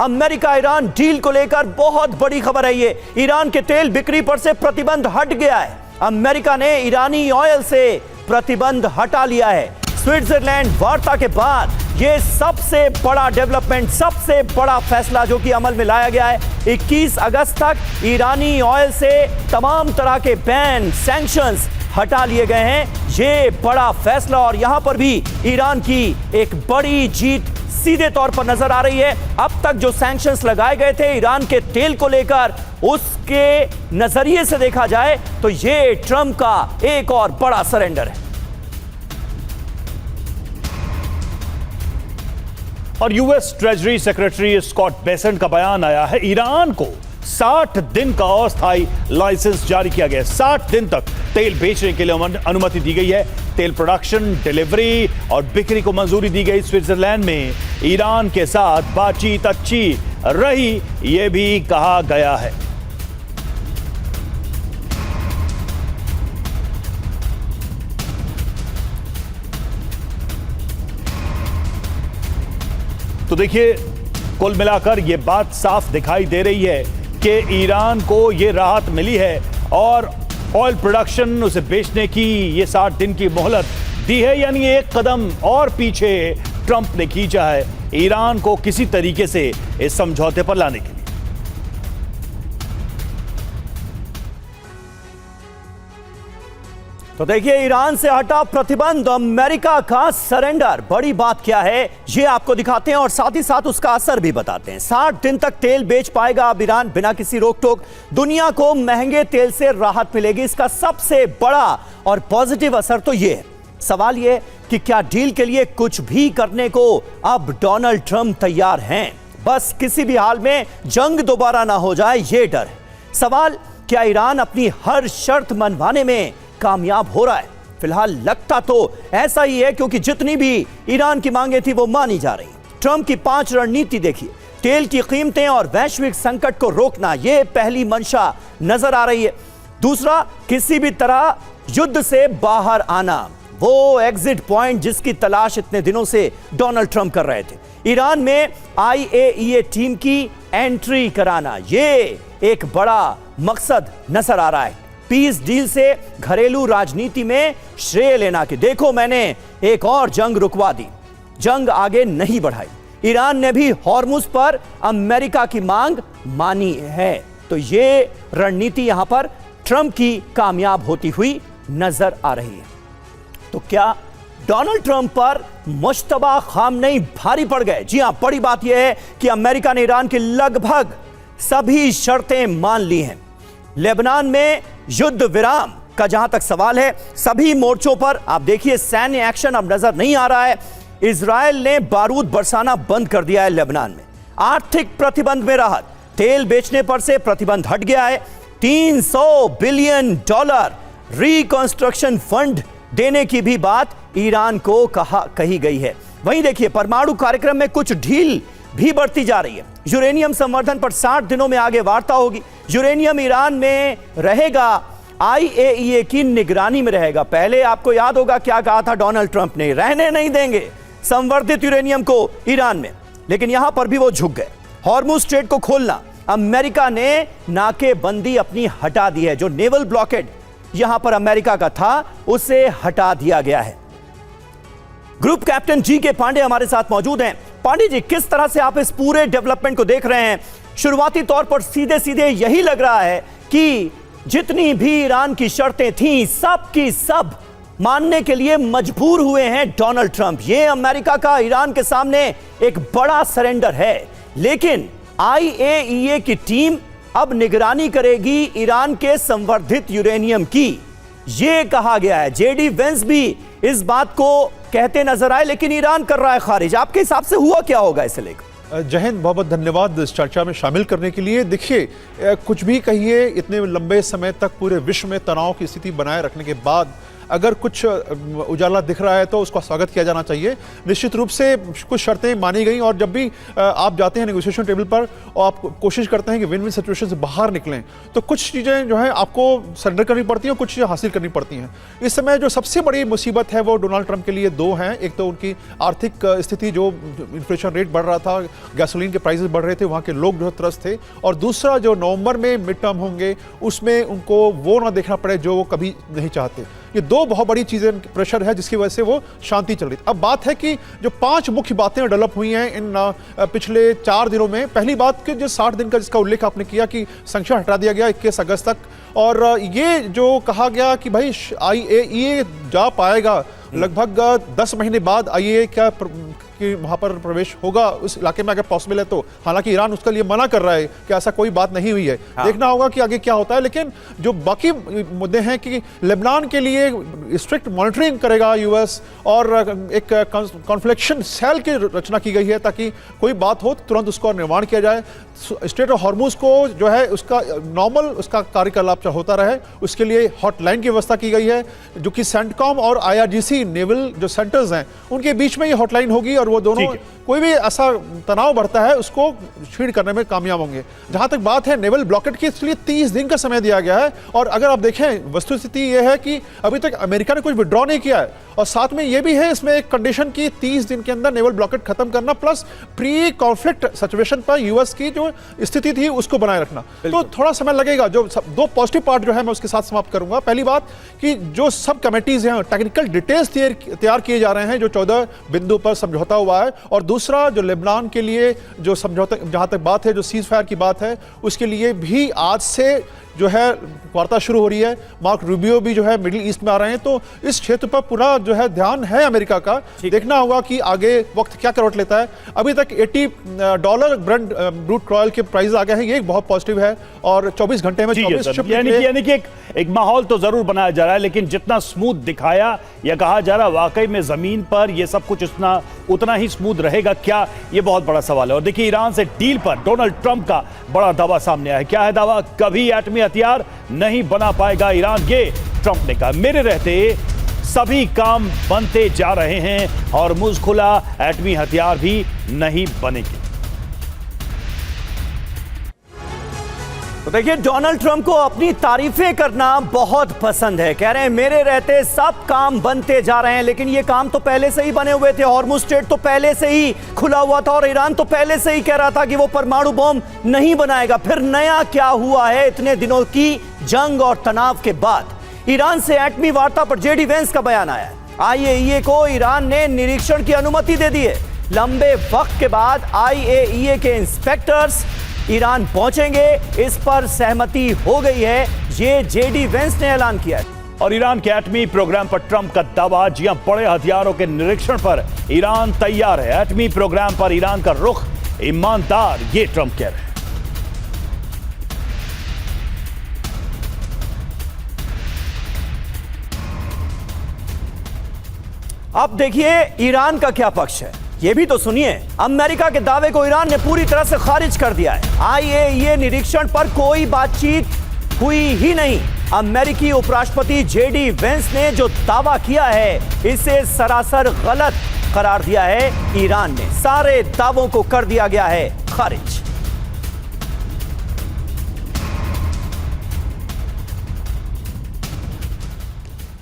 America Iran deal को लेकर बहुत बड़ी खबर है ये। ईरान के तेल बिक्री पर से प्रतिबंध हट गया है। अमेरिका ने ईरानी ऑयल से प्रतिबंध हटा लिया है। स्विट्जरलैंड वार्ता के बाद ये सबसे बड़ा डेवलपमेंट, सबसे बड़ा फैसला जो कि अमल में लाया गया है। 21 अगस्त तक ईरानी ऑयल से तमाम तरह के बैन, सैंक्शंस हटा लिए गए हैं। ये बड़ा फैसला और यहां पर भी ईरान की एक बड़ी जीत सीधे तौर पर नजर आ रही है। अब तक जो सैंक्शंस लगाए गए थे ईरान के तेल को लेकर, उसके नजरिए से देखा जाए तो ये ट्रंप का एक और बड़ा सरेंडर है। और US treasury secretary Scott Bessent का बयान आया है, ईरान को 60 दिन का अस्थायी लाइसेंस जारी किया गया है। 60 दिन तक तेल बेचने के लिए अनुमति दी गई है। तेल प्रोडक्शन, डिलीवरी और बिक्री को मंजूरी दी गई। स्विट्जरलैंड में ईरान के साथ बातचीत अच्छी रही, यह भी कहा गया है। तो देखिए, कुल मिलाकर यह बात साफ दिखाई दे रही है कि ईरान को यह राहत मिली है और ऑयल प्रोडक्शन उसे बेचने की ये 60 दिन की मोहलत दी है। यानी एक कदम और पीछे ट्रंप ने खींचा है ईरान को किसी तरीके से इस समझौते पर लाने के लिए। तो देखिए, ईरान से हटा प्रतिबंध, अमेरिका का सरेंडर। बड़ी बात क्या है ये आपको दिखाते हैं और साथ ही साथ उसका असर भी बताते हैं। 60 दिन तक तेल बेच पाएगा अब ईरान बिना किसी रोक टोक। दुनिया को महंगे तेल से राहत मिलेगी। इसका सबसे बड़ा और पॉजिटिव असर तो ये है। सवाल ये कि क्या डील के लिए कुछ भी करने को अब डोनाल्ड ट्रंप तैयार हैं? बस किसी भी हाल में जंग दोबारा ना हो जाए, ये डर है। सवाल, क्या ईरान अपनी हर शर्त मनवाने में कामयाब हो रहा है? फिलहाल लगता तो ऐसा ही है, क्योंकि जितनी भी ईरान की मांगे थी वो मानी जा रही। ट्रंप की 5 रणनीति देखिए। तेल की कीमतें और वैश्विक संकट को रोकना, यह पहली मंशा नजर आ रही है। दूसरा, किसी भी तरह युद्ध से बाहर आना, वो एग्जिट पॉइंट जिसकी तलाश इतने दिनों से डोनाल्ड ट्रंप कर रहे थे। ईरान में IAEA टीम की एंट्री कराना, यह एक बड़ा मकसद नजर आ रहा है। पीस डील से घरेलू राजनीति में श्रेय लेना कि देखो मैंने एक और जंग रुकवा दी, जंग आगे नहीं बढ़ाई। ईरान ने भी हॉर्मुज पर अमेरिका की मांग मानी है। तो ये रणनीति यहां पर ट्रंप की कामयाब होती हुई नजर आ रही है। तो क्या डोनाल्ड ट्रंप पर मुश्तबा खामनेई भारी पड़ गए? जी हां, बड़ी बात यह है कि अमेरिका ने ईरान की लगभग सभी शर्तें मान ली हैं। लेबनान में युद्ध विराम का जहां तक सवाल है, सभी मोर्चों पर आप देखिए सैन्य एक्शन अब नजर नहीं आ रहा है। इजरायल ने बारूद बरसाना बंद कर दिया है लेबनान में। आर्थिक प्रतिबंध में राहत, तेल बेचने पर से प्रतिबंध हट गया है। $300 बिलियन रिकंस्ट्रक्शन फंड देने की भी बात ईरान को कही गई है। वहीं देखिए, परमाणु कार्यक्रम में कुछ ढील भी बढ़ती जा रही है। यूरेनियम संवर्धन पर 60 दिनों में आगे वार्ता होगी। यूरेनियम ईरान में रहेगा, IAEA की निगरानी में रहेगा। पहले आपको याद होगा क्या कहा था डोनाल्ड ट्रंप ने, रहने नहीं देंगे संवर्धित यूरेनियम को ईरान में, लेकिन यहां पर भी वो झुक गए। हॉर्मुज स्ट्रेट को खोलना, अमेरिका ने नाकेबंदी अपनी हटा दी है। जो नेवल ब्लॉकेड यहां पर अमेरिका का था उसे हटा दिया गया है। ग्रुप कैप्टन GK पांडे हमारे साथ मौजूद हैं। पांडे जी, किस तरह से आप इस पूरे डेवलपमेंट को देख रहे हैं? शुरुआती तौर पर सीधे सीधे यही लग रहा है कि जितनी भी ईरान की शर्तें थीं, सब की सब मानने के लिए मजबूर हुए हैं डोनाल्ड ट्रंप। ये अमेरिका का ईरान के सामने एक बड़ा सरेंडर है। लेकिन IAEA की टीम अब निगरानी करेगी ईरान के संवर्धित यूरेनियम की, यह कहा गया है। JD वेंस भी इस बात को कहते नजर आए, लेकिन ईरान कर रहा है खारिज। आपके हिसाब से हुआ क्या होगा इसे लेकर? जय हिंद, बहुत बहुत धन्यवाद इस चर्चा में शामिल करने के लिए। देखिए, कुछ भी कहिए, इतने लंबे समय तक पूरे विश्व में तनाव की स्थिति बनाए रखने के बाद अगर कुछ उजाला दिख रहा है तो उसका स्वागत किया जाना चाहिए। निश्चित रूप से कुछ शर्तें मानी गई और जब भी आप जाते हैं नेगोशिएशन टेबल पर और आप कोशिश करते हैं कि विन विन सिचुएशन से बाहर निकलें, तो कुछ चीज़ें जो है आपको सरेंडर करनी पड़ती हैं और कुछ चीज़ें हासिल करनी पड़ती हैं। इस समय जो सबसे बड़ी मुसीबत है वो डोनाल्ड ट्रंप के लिए दो हैं। एक तो उनकी आर्थिक स्थिति, जो इन्फ्लेशन रेट बढ़ रहा था, गैसोलीन के प्राइसेस बढ़ रहे थे, वहाँ के लोग जो त्रस्त थे, और दूसरा जो नवंबर में मिड टर्म होंगे उसमें उनको वो ना देखना पड़े जो वो कभी नहीं चाहते। ये दो बहुत बड़ी चीज़ें, प्रेशर है जिसकी वजह से वो शांति चल रही थी। अब बात है कि जो 5 मुख्य बातें डेवलप हुई हैं इन पिछले 4 दिनों में। पहली बात कि जो 60 दिन का जिसका उल्लेख आपने किया कि संख्या हटा दिया गया 21 अगस्त तक, और ये जो कहा गया कि भाई IAEA जा पाएगा लगभग 10 महीने बाद IAEA क्या कि वहाँ पर प्रवेश होगा उस इलाके में अगर पॉसिबल है तो। हालांकि ईरान उसके लिए मना कर रहा है कि ऐसा कोई बात नहीं हुई है। देखना होगा कि आगे क्या होता है। लेकिन जो बाकी मुद्दे हैं कि लेबनान के लिए स्ट्रिक्ट मॉनिटरिंग करेगा यूएस, और एक कॉन्फ्लिक्शन सेल की रचना की गई है ताकि कोई बात हो तो तुरंत उसका निर्माण किया जाए। स्ट्रेट ऑफ हॉर्मुज को जो है उसका नॉर्मल उसका कार्यकलाप होता रहे, उसके लिए हॉटलाइन की व्यवस्था की गई है, जो कि सेंटकॉम और IRGC नेवल जो सेंटर्स हैं उनके बीच में ये हॉटलाइन होगी, और वो दोनों कोई भी ऐसा तनाव बढ़ता है उसको छीड़ करने में कामयाब होंगे। जहां तक बात है नेवल ब्लॉकेट की, इसलिए 30 दिन का समय दिया गया है। और अगर आप देखें वस्तुस्थिति ये है कि अभी तक अमेरिका ने कुछ विड्रॉ नहीं किया है, और साथ में ये भी है इसमें एक कंडीशन की 30 दिन के अंदर नेवल ब्लॉकेट खत्म करना, प्लस प्री कॉन्फ्लिक्ट सिचुएशन पर यूएस की जो स्थिति थी उसको बनाए रखना। तो थोड़ा समय लगेगा। जो दो पॉजिटिव पार्ट जो है मैं उसके साथ समाप्त करूंगा। पहली बात कि जो सब कमेटीज हैं टेक्निकल डिटेल्स तैयार किए जा रहे हैं, जो 14 बिंदु पर समझौता हुआ है, और दूसरा जो लेबनान के लिए जो समझौता, जहां तक बात है जो सीज फायर की बात है, उसके लिए भी आज से जो है वार्ता शुरू हो रही है। मार्क रूबियो भी जो है मिडिल ईस्ट में आ रहे हैं, तो इस क्षेत्र पर पूरा जो है ध्यान है अमेरिका का। देखना होगा कि आगे वक्त क्या करवट लेता है। अभी तक $80 ब्रेंट ब्रूट क्रॉयल के प्राइस आ गए हैं, ये एक बहुत पॉजिटिव है, और 24 घंटे में 24 शिप यानी कि एक माहौल तो जरूर बनाया जा रहा है, लेकिन जितना स्मूथ दिखाया या कहा जा रहा है वाकई में जमीन पर ये सब कुछ उतना ही स्मूथ रहेगा क्या, ये बहुत बड़ा सवाल है। और देखिए ईरान से डील पर डोनाल्ड ट्रंप का बड़ा दावा सामने आया है। क्या है दावा? कभी एटमी हथियार नहीं बना पाएगा ईरान, ये ट्रंप ने कहा। मेरे रहते सभी काम बनते जा रहे हैं और मुझ खुला, एटमी हथियार भी नहीं बनेंगे। तो देखिए डोनाल्ड ट्रंप को अपनी तारीफें करना बहुत पसंद है। कह रहे हैं मेरे रहते सब काम बनते जा रहे हैं, लेकिन ये काम तो पहले से ही बने हुए थे। हॉर्मुज़ स्ट्रेट तो पहले से ही खुला हुआ था, और ईरान तो पहले से ही कह रहा था कि वो परमाणु बम नहीं बनाएगा। फिर नया क्या हुआ है इतने दिनों की जंग और तनाव के बाद? ईरान से एटमी वार्ता पर JD वेंस का बयान आया। IAEA को ईरान ने निरीक्षण की अनुमति दे दी है। लंबे वक्त के बाद IAEA के इंस्पेक्टर्स ईरान पहुंचेंगे, इस पर सहमति हो गई है, ये JD वेंस ने ऐलान किया है। और ईरान के एटमी प्रोग्राम पर ट्रंप का दावा, जी हां, बड़े हथियारों के निरीक्षण पर ईरान तैयार है। एटमी प्रोग्राम पर ईरान का रुख ईमानदार, ये ट्रंप कह रहे हैं। अब देखिए ईरान का क्या पक्ष है, ये भी तो सुनिए। अमेरिका के दावे को ईरान ने पूरी तरह से खारिज कर दिया है। IAEA निरीक्षण पर कोई बातचीत हुई ही नहीं। अमेरिकी उपराष्ट्रपति JD वेंस ने जो दावा किया है इसे सरासर गलत करार दिया है ईरान ने। सारे दावों को कर दिया गया है खारिज।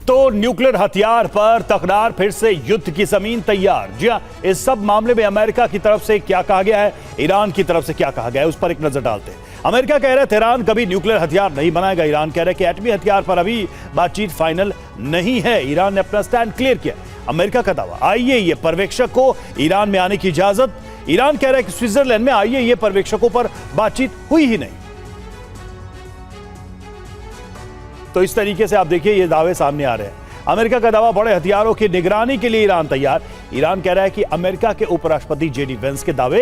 तो न्यूक्लियर हथियार पर तकरार, फिर से युद्ध की जमीन तैयार। जी हां, इस सब मामले में अमेरिका की तरफ से क्या कहा गया है, ईरान की तरफ से क्या कहा गया है, उस पर एक नजर डालते हैं। अमेरिका कह रहा है तेहरान कभी न्यूक्लियर हथियार नहीं बनाएगा। ईरान कह रहा है कि एटमी हथियार पर अभी बातचीत फाइनल नहीं है। ईरान ने अपना स्टैंड क्लियर किया। अमेरिका का दावा, IAEA पर्यवेक्षक को ईरान में आने की इजाजत। ईरान कह रहा है कि स्विट्जरलैंड में IAEA पर्यवेक्षकों पर बातचीत हुई ही नहीं। तो इस तरीके से आप देखिए ये दावे सामने आ रहे हैं। अमेरिका का दावा, बड़े हथियारों की निगरानी के लिए ईरान तैयार। ईरान कह रहा है कि अमेरिका के उपराष्ट्रपति JD वेंस के दावे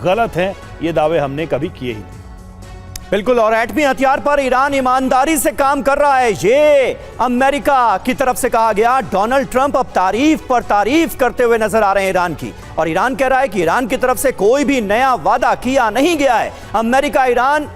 गलत हैं, ये दावे हमने कभी किए ही नहीं। बिल्कुल, और एटमी हथियार पर ईरान ईमानदारी से काम कर रहा है, ये अमेरिका की तरफ से कहा गया। डोनाल्ड ट्रंप अब तारीफ पर तारीफ करते हुए नजर आ रहे हैं ईरान की, और ईरान कह रहा है कि ईरान की तरफ से कोई भी नया वादा किया नहीं गया है। अमेरिका ईरान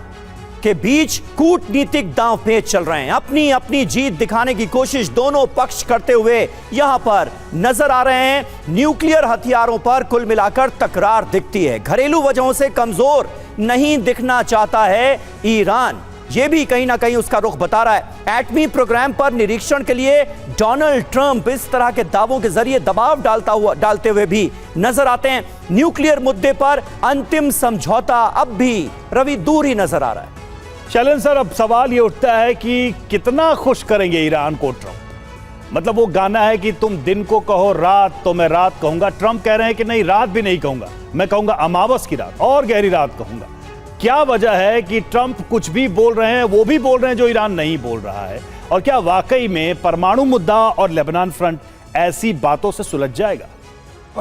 के बीच कूटनीतिक दांव पेच चल रहे हैं। अपनी अपनी जीत दिखाने की कोशिश दोनों पक्ष करते हुए यहां पर नजर आ रहे हैं। न्यूक्लियर हथियारों पर कुल मिलाकर तकरार दिखती है। घरेलू वजहों से कमजोर नहीं दिखना चाहता है ईरान, यह भी कहीं ना कहीं उसका रुख बता रहा है। एटमी प्रोग्राम पर निरीक्षण के लिए डोनाल्ड ट्रंप इस तरह के दावों के जरिए दबाव डालते हुए भी नजर आते हैं। न्यूक्लियर मुद्दे पर अंतिम समझौता अब भी रवि दूर ही नजर आ रहा है। चलें सर, अब सवाल ये उठता है कि कितना खुश करेंगे ईरान को ट्रंप। मतलब वो गाना है कि तुम दिन को कहो रात तो मैं रात कहूंगा। ट्रंप कह रहे हैं कि नहीं, रात भी नहीं कहूंगा, मैं कहूंगा अमावस की रात और गहरी रात कहूंगा। क्या वजह है कि ट्रंप कुछ भी बोल रहे हैं, वो भी बोल रहे हैं जो ईरान नहीं बोल रहा है? और क्या वाकई में परमाणु मुद्दा और लेबनान फ्रंट ऐसी बातों से सुलझ जाएगा?